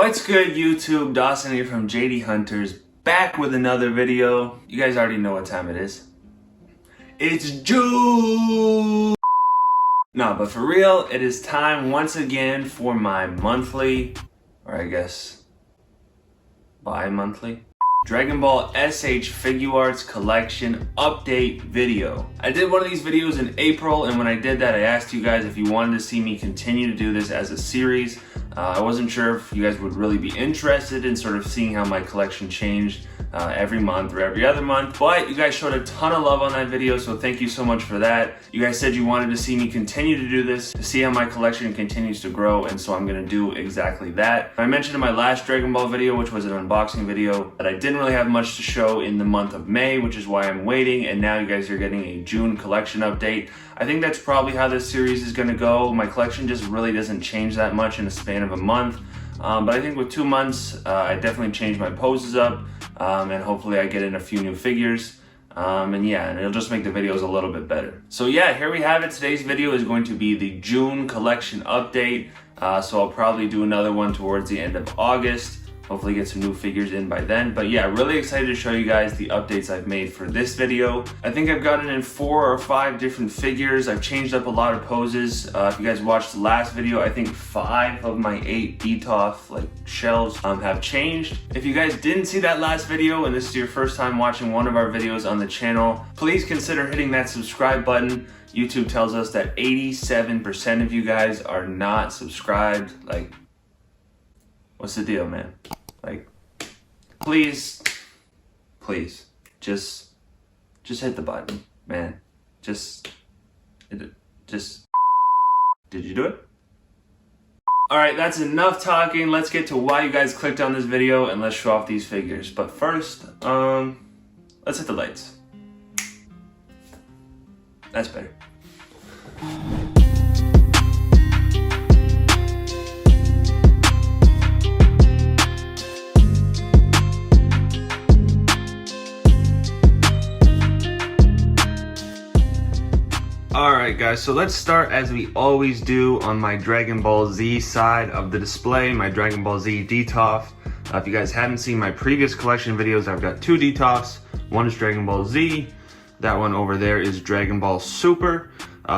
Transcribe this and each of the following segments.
What's good, YouTube? Dawson here from JD Hunters, back with another video. You guys already know what time it is. It's June! No, but for real, it is time once again for my monthly, or I guess bi-monthly, Dragon Ball S.H.Figuarts collection update video. I did one of these videos in April, and when I did that, I asked you guys if you wanted to see me continue to do this as a series. I wasn't sure if you guys would really be interested in sort of seeing how my collection changed every month or every other month, but you guys showed a ton of love on that video, so thank you so much for that. You guys said you wanted to see me continue to do this, to see how my collection continues to grow, and so I'm gonna do exactly that. I mentioned in my last Dragon Ball video, which was an unboxing video, that I didn't really have much to show in the month of May, which is why I'm waiting, and now you guys are getting a June collection update. I think that's probably how this series is gonna go. My collection just really doesn't change that much in a span of a month, but I think with 2 months, I definitely changed my poses up, and hopefully I get in a few new figures, and it'll just make the videos a little bit better. So yeah, here we have it. Today's video is going to be the June collection update, so I'll probably do another one towards the end of August. Hopefully get some new figures in by then. But yeah, really excited to show you guys the updates I've made for this video. I think I've gotten in 4 or 5 different figures. I've changed up a lot of poses. If you guys watched the last video, I think 5 of my 8 DTOF shelves have changed. If you guys didn't see that last video and this is your first time watching one of our videos on the channel, please consider hitting that subscribe button. YouTube tells us that 87% of you guys are not subscribed. What's the deal, man? Please, just hit the button, man. Did you do it? All right, that's enough talking. Let's get to why you guys clicked on this video and let's show off these figures. But first, let's hit the lights. That's better. Alright guys, so let's start as we always do on my Dragon Ball Z side of the display, my Dragon Ball Z DTOF. If you guys haven't seen my previous collection videos, I've got 2 DTOFs. One is Dragon Ball Z, that one over there is Dragon Ball Super.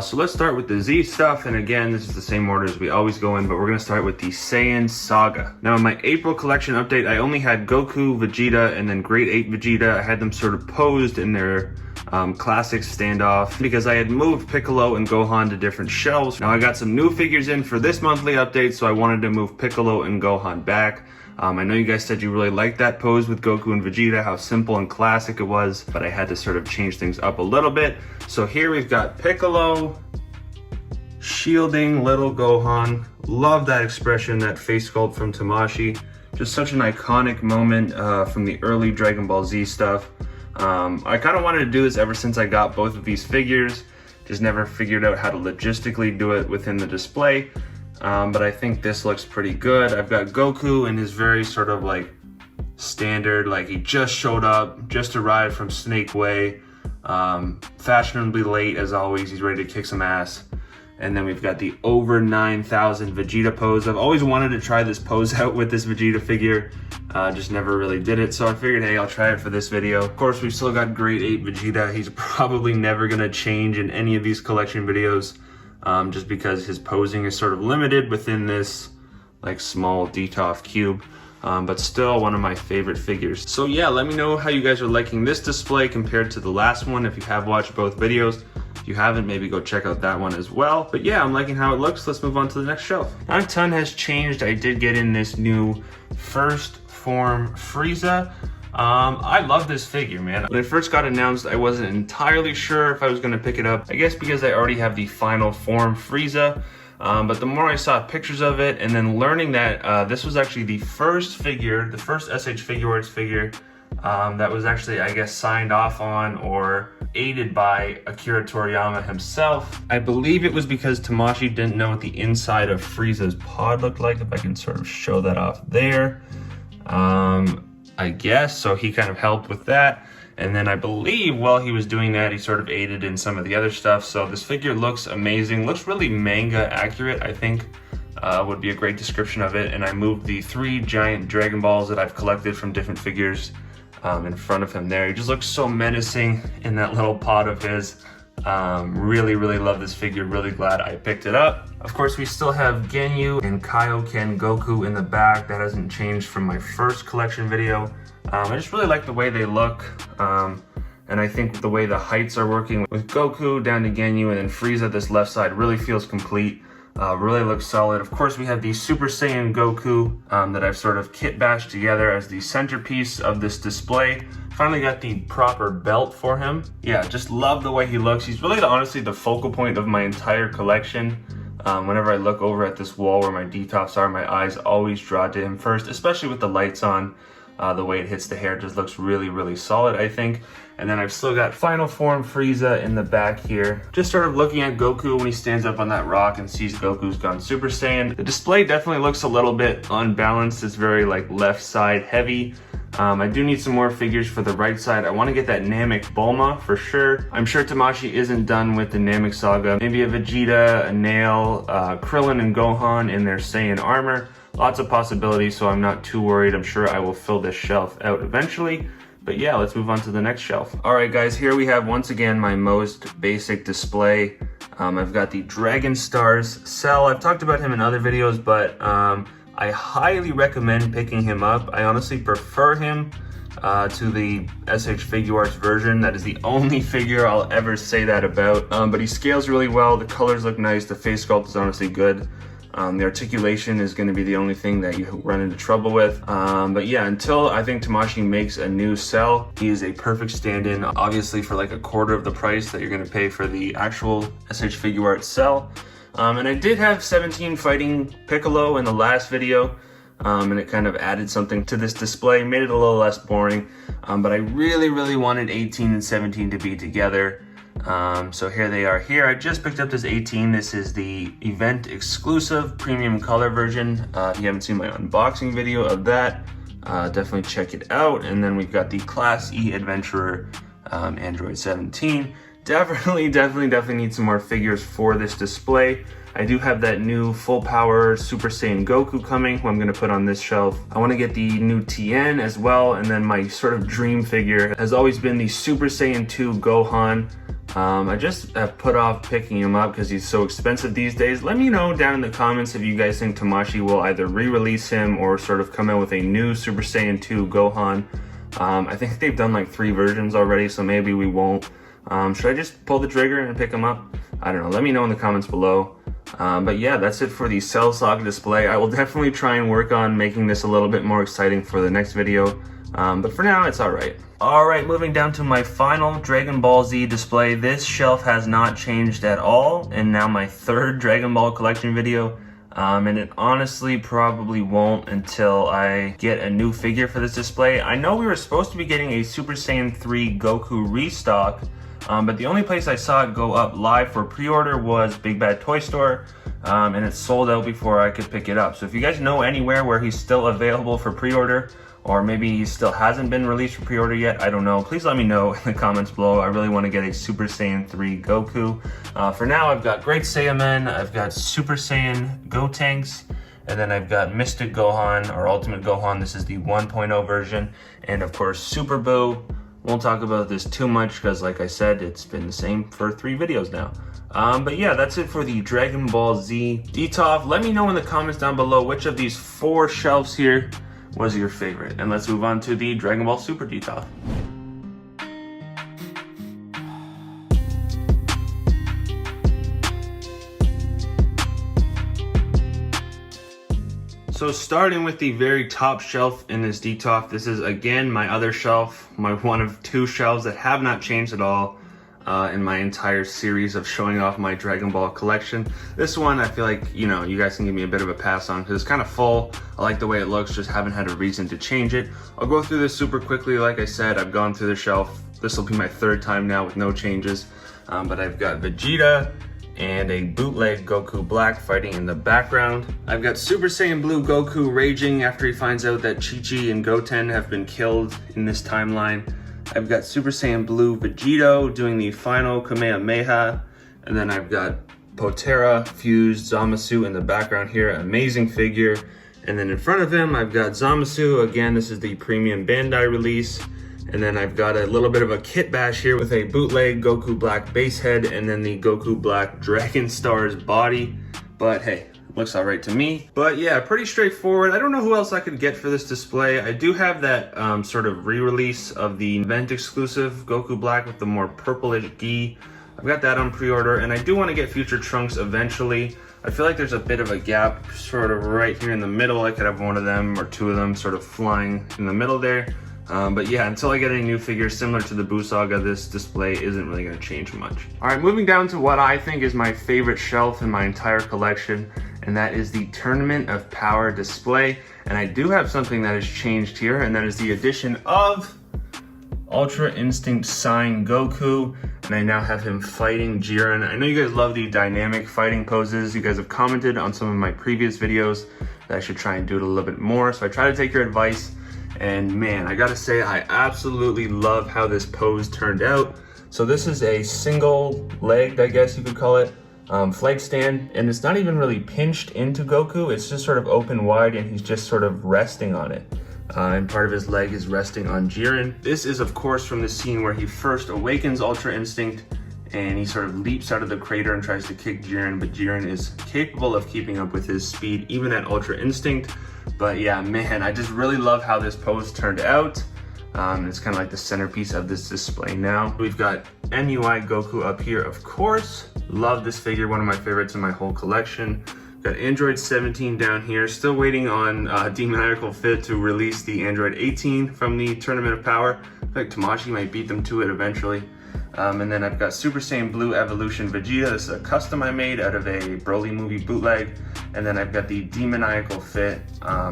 So let's start with the Z stuff, and again, this is the same order as we always go in, but we're going to start with the Saiyan Saga. Now in my April collection update, I only had Goku, Vegeta, and then Grade 8 Vegeta. I had them sort of posed in their classic standoff because I had moved Piccolo and Gohan to different shelves. Now I got some new figures in for this monthly update, so I wanted to move Piccolo and Gohan back. I know you guys said you really liked that pose with Goku and Vegeta, how simple and classic it was, but I had to sort of change things up a little bit. So here we've got Piccolo shielding little Gohan. Love that expression, that face sculpt from Tamashii. Just such an iconic moment from the early Dragon Ball Z stuff. I kind of wanted to do this ever since I got both of these figures, just never figured out how to logistically do it within the display, but I think this looks pretty good. I've got Goku in his very sort of standard, he just showed up, just arrived from Snake Way, fashionably late as always, he's ready to kick some ass. And then we've got the over 9,000 Vegeta pose. I've always wanted to try this pose out with this Vegeta figure, just never really did it. So I figured, hey, I'll try it for this video. Of course, we've still got Grade 8 Vegeta. He's probably never gonna change in any of these collection videos, just because his posing is sort of limited within this small DTOF cube. But still one of my favorite figures. So yeah, let me know how you guys are liking this display compared to the last one if you have watched both videos. If you haven't, maybe go check out that one as well. But yeah, I'm liking how it looks. Let's move on to the next shelf. Not a ton has changed. I did get in this new first form Frieza. I love this figure, man. When it first got announced, I wasn't entirely sure if I was gonna pick it up. I guess because I already have the final form Frieza. But the more I saw pictures of it, and then learning that this was actually the first figure, the first S.H.Figuarts figure that was actually, I guess, signed off on or aided by Akira Toriyama himself. I believe it was because Tamashii didn't know what the inside of Frieza's pod looked like, if I can sort of show that off there. I guess, so he kind of helped with that. And then I believe while he was doing that, he sort of aided in some of the other stuff. So this figure looks amazing, looks really manga accurate, I think. would be a great description of it. And I moved the 3 giant Dragon Balls that I've collected from different figures in front of him there. He just looks so menacing in that little pod of his. Really love this figure, really glad I picked it up. Of course, we still have Ginyu and Kaioken Goku in the back. That hasn't changed from my first collection video. I just really like the way they look. And I think the way the heights are working with Goku down to Ginyu and then Frieza, this left side really feels complete. Really looks solid. Of course, we have the Super Saiyan Goku that I've sort of kit bashed together as the centerpiece of this display. Finally got the proper belt for him. Yeah, just love the way he looks. He's really honestly the focal point of my entire collection. Whenever I look over at this wall where my detops are, my eyes always draw to him first, especially with the lights on. The way it hits the hair just looks really solid, I think. And then I've still got Final Form Frieza in the back here. Just sort of looking at Goku when he stands up on that rock and sees Goku's gone Super Saiyan. The display definitely looks a little bit unbalanced. It's very like left side heavy. I do need some more figures for the right side. I want to get that Namek Bulma for sure. I'm sure Tamashii isn't done with the Namek Saga. Maybe a Vegeta, a Nail, Krillin and Gohan in their Saiyan armor. Lots of possibilities, so I'm not too worried. I'm sure I will fill this shelf out eventually. But yeah, let's move on to the next shelf. All right, guys, here we have once again my most basic display. I've got the Dragon Stars Cell. I've talked about him in other videos, but I highly recommend picking him up. I honestly prefer him to the S.H.Figuarts version. That is the only figure I'll ever say that about. But he scales really well. The colors look nice. The face sculpt is honestly good. The articulation is going to be the only thing that you run into trouble with. But yeah, until I think Tamashii makes a new Cell, he is a perfect stand-in, obviously for like a quarter of the price that you're going to pay for the actual S.H.Figuarts Cell. And I did have 17 fighting Piccolo in the last video, and it kind of added something to this display, made it a little less boring. But I really wanted 18 and 17 to be together. So here they are here. I just picked up this 18. This is the event exclusive premium color version. If you haven't seen my unboxing video of that, definitely check it out. And then we've got the Class E Adventurer Android 17. Definitely need some more figures for this display. I do have that new full power Super Saiyan Goku coming, who I'm going to put on this shelf. I want to get the new Tien as well, and then my sort of dream figure has always been the Super Saiyan 2 Gohan. I just have put off picking him up because he's so expensive these days. Let me know down in the comments if you guys think Tamashii will either re-release him or sort of come out with a new Super Saiyan 2 Gohan. I think they've done like 3 versions already, so maybe we won't. Should I just pull the trigger and pick him up? I don't know. Let me know in the comments below. But yeah, that's it for the Cell Saga display. I will definitely try and work on making this a little bit more exciting for the next video. But for now, it's alright. Alright, moving down to my final Dragon Ball Z display. This shelf has not changed at all, and now my 3rd Dragon Ball collection video. And it honestly probably won't until I get a new figure for this display. I know we were supposed to be getting a Super Saiyan 3 Goku restock, but the only place I saw it go up live for pre-order was Big Bad Toy Store, and it sold out before I could pick it up. So if you guys know anywhere where he's still available for pre-order, or maybe he still hasn't been released for pre-order yet, I don't know. Please let me know in the comments below. I really want to get a Super Saiyan 3 Goku. For now, I've got Great Saiyaman, I've got Super Saiyan Gotenks, and then I've got Mystic Gohan, or Ultimate Gohan. This is the 1.0 version. And of course, Super Buu. Won't talk about this too much because, like I said, it's been the same for 3 videos now. But yeah, that's it for the Dragon Ball Z DTOF. Let me know in the comments down below which of these 4 shelves here was your favorite. And let's move on to the Dragon Ball Super DTOF. So starting with the very top shelf in this DTOF, this is again my other shelf, my one of 2 shelves that have not changed at all in my entire series of showing off my Dragon Ball collection. This one I feel like, you know, you guys can give me a bit of a pass on because it's kind of full. I like the way it looks, just haven't had a reason to change it. I'll go through this super quickly. Like I said, I've gone through the shelf. This will be my 3rd time now with no changes. But I've got Vegeta and a bootleg Goku Black fighting in the background. I've got Super Saiyan Blue Goku raging after he finds out that Chi-Chi and Goten have been killed in this timeline. I've got Super Saiyan Blue Vegito doing the final Kamehameha, and then I've got Potera fused Zamasu in the background here, amazing figure. And then in front of him, I've got Zamasu. Again, this is the premium Bandai release. And then I've got a little bit of a kit bash here with a bootleg Goku Black base head and then the Goku Black Dragon Stars body. But hey, looks all right to me. But yeah, pretty straightforward. I don't know who else I could get for this display. I do have that sort of re-release of the event exclusive Goku Black with the more purplish gi. I've got that on pre-order, and I do want to get future Trunks eventually. I feel like there's a bit of a gap sort of right here in the middle. I could have one of them or two of them sort of flying in the middle there. But yeah, until I get any new figures similar to the Buu Saga, this display isn't really going to change much. All right, moving down to what I think is my favorite shelf in my entire collection, and that is the Tournament of Power display. And I do have something that has changed here, and that is the addition of Ultra Instinct Saiyan Goku, and I now have him fighting Jiren. I know you guys love the dynamic fighting poses. You guys have commented on some of my previous videos that I should try and do it a little bit more, so I try to take your advice. And man, I gotta say, I absolutely love how this pose turned out. So this is a single legged, I guess you could call it, flag stand, and it's not even really pinched into Goku. It's just sort of open wide, and he's just sort of resting on it. And part of his leg is resting on Jiren. This is of course from the scene where he first awakens Ultra Instinct and he sort of leaps out of the crater and tries to kick Jiren, but Jiren is capable of keeping up with his speed even at Ultra Instinct. But yeah, man, I just really love how this pose turned out. It's kind of like the centerpiece of this display now. We've got MUI Goku up here, of course. Love this figure, one of my favorites in my whole collection. Got Android 17 down here, still waiting on Demoniacal Fit to release the Android 18 from the Tournament of Power. I feel like Tamashii might beat them to it eventually. And then I've got Super Saiyan Blue Evolution Vegeta. This is a custom I made out of a Broly movie bootleg. And then I've got the Demoniacal Fit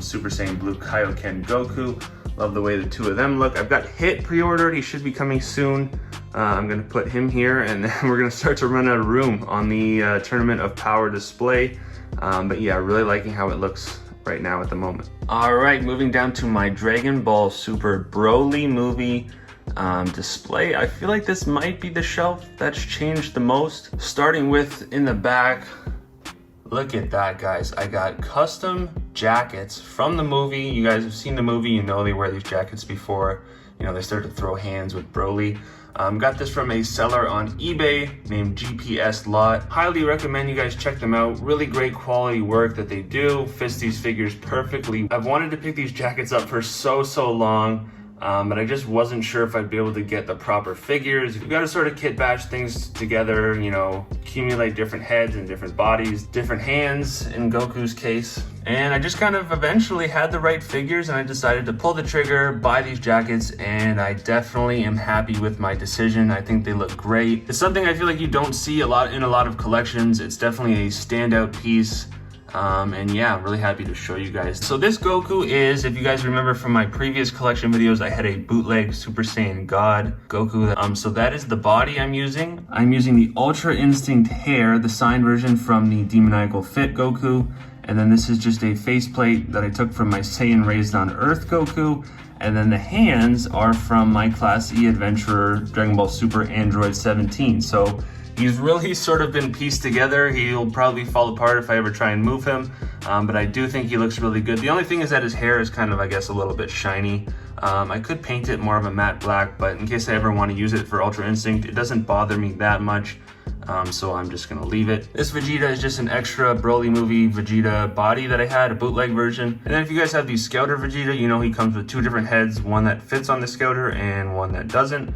Super Saiyan Blue Kaioken Goku. Love the way the two of them look. I've got Hit pre-ordered, he should be coming soon. I'm gonna put him here, and then we're gonna start to run out of room on the Tournament of Power display. But yeah, really liking how it looks right now at the moment. All right, moving down to my Dragon Ball Super Broly movie display. I feel like this might be the shelf that's changed the most. Starting with in the back, look at that, guys. I got custom jackets from the movie. You guys have seen the movie, you know they wear these jackets before. You know, they start to throw hands with Broly. Got this from a seller on eBay named GPS Lot. Highly recommend you guys check them out. Really great quality work that they do. Fits these figures perfectly. I've wanted to pick these jackets up for so long, but I just wasn't sure if I'd be able to get the proper figures. You gotta sort of kit bash things together, you know, accumulate different heads and different bodies, different hands in Goku's case. And I just kind of eventually had the right figures, and I decided to pull the trigger, buy these jackets, and I definitely am happy with my decision. I think they look great. It's something I feel like you don't see a lot in a lot of collections. It's definitely a standout piece. And yeah, I'm really happy to show you guys. So this Goku is, if you guys remember from my previous collection videos, I had a bootleg Super Saiyan God Goku. So that is the body I'm using. I'm using the Ultra Instinct hair, the signed version from the Demoniacal Fit Goku. And then this is just a faceplate that I took from my Saiyan Raised on Earth Goku. And then the hands are from my Class E Adventurer Dragon Ball Super Android 17. So he's really sort of been pieced together. He'll probably fall apart if I ever try and move him, but I do think he looks really good. The only thing is that his hair is kind of, I guess, a little bit shiny. I could paint it more of a matte black, but in case I ever want to use it for Ultra Instinct, it doesn't bother me that much. So I'm just gonna leave it. This Vegeta is just an extra Broly movie Vegeta body that I had, a bootleg version. And then if you guys have the Scouter Vegeta, you know he comes with two different heads, one that fits on the Scouter and one that doesn't.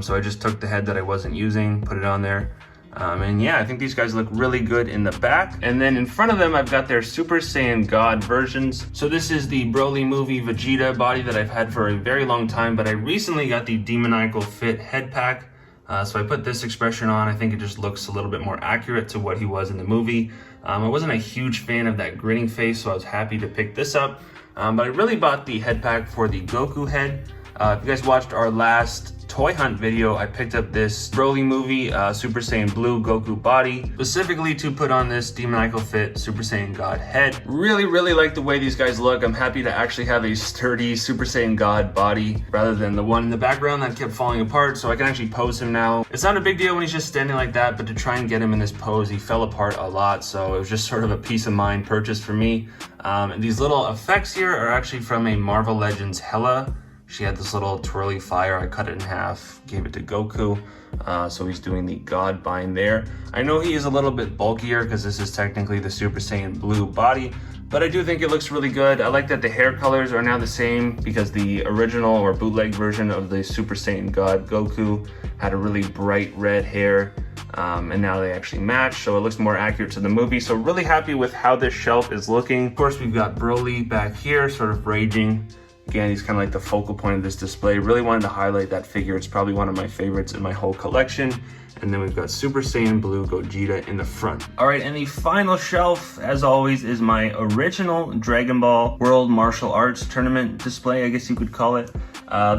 So I just took the head that I wasn't using, put it on there. And yeah, I think these guys look really good in the back. And then in front of them, I've got their Super Saiyan God versions. So this is the Broly movie Vegeta body that I've had for a very long time, but I recently got the Demoniacal Fit head pack. So I put this expression on. I think it just looks a little bit more accurate to what he was in the movie. I wasn't a huge fan of that grinning face, so I was happy to pick this up. But I really bought the head pack for the Goku head. If you guys watched our last toy hunt video, I picked up this Broly movie, Super Saiyan Blue Goku body, specifically to put on this demoniacal fit Super Saiyan God head. Really like the way these guys look. I'm happy to actually have a sturdy Super Saiyan God body rather than the one in the background that kept falling apart, so I can actually pose him now. It's not a big deal when he's just standing like that, but to try and get him in this pose, he fell apart a lot, so it was just sort of a peace of mind purchase for me. And these little effects here are actually from a Marvel Legends Hela. She had this little twirly fire. I cut it in half, gave it to Goku. So he's doing the God bind there. I know he is a little bit bulkier because this is technically the Super Saiyan Blue body, but I do think it looks really good. I like that the hair colors are now the same because the original or bootleg version of the Super Saiyan God Goku had a really bright red hair. And now they actually match, so it looks more accurate to the movie. So really happy with how this shelf is looking. Of course, we've got Broly back here, sort of raging. Again, he's kind of like the focal point of this display. Really wanted to highlight that figure. It's probably one of my favorites in my whole collection. And then we've got Super Saiyan Blue Gogeta in the front. All right, and the final shelf, as always, is my original Dragon Ball World Martial Arts Tournament display, I guess you could call it.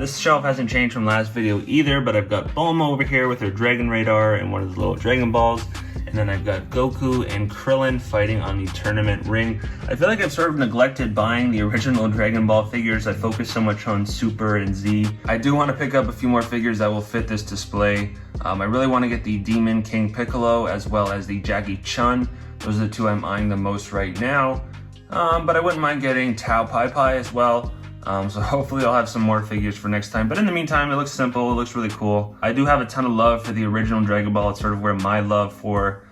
This shelf hasn't changed from last video either, but I've got Bulma over here with her Dragon Radar and one of the little Dragon Balls. And then I've got Goku and Krillin fighting on the tournament ring. I feel like I've sort of neglected buying the original Dragon Ball figures. I focus so much on Super and Z. I do want to pick up a few more figures that will fit this display. I really want to get the Demon King Piccolo as well as the Jackie Chun. Those are the two I'm eyeing the most right now. But I wouldn't mind getting Tao Pai Pai as well. So hopefully I'll have some more figures for next time. But in the meantime, it looks simple, it looks really cool. I do have a ton of love for the original Dragon Ball. It's sort of where my love for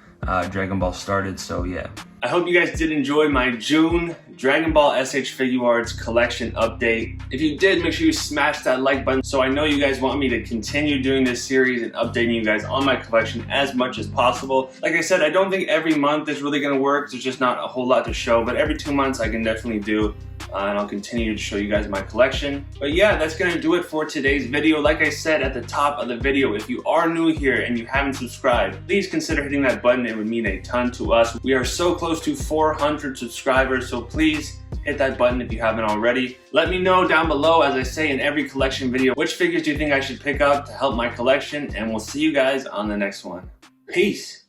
Dragon Ball started, so yeah. I hope you guys did enjoy my June Dragon Ball S.H.Figuarts collection update. If you did, make sure you smash that like button so I know you guys want me to continue doing this series and updating you guys on my collection as much as possible. Like I said, I don't think every month is really gonna work. There's just not a whole lot to show, but every 2 months I can definitely do. And I'll continue to show you guys my collection. But yeah, that's gonna do it for today's video. Like I said at the top of the video, if you are new here and you haven't subscribed, please consider hitting that button. It would mean a ton to us. We are so close to 400 subscribers, so please hit that button if you haven't already. Let me know down below, as I say in every collection video, which figures do you think I should pick up to help my collection, and we'll see you guys on the next one. Peace.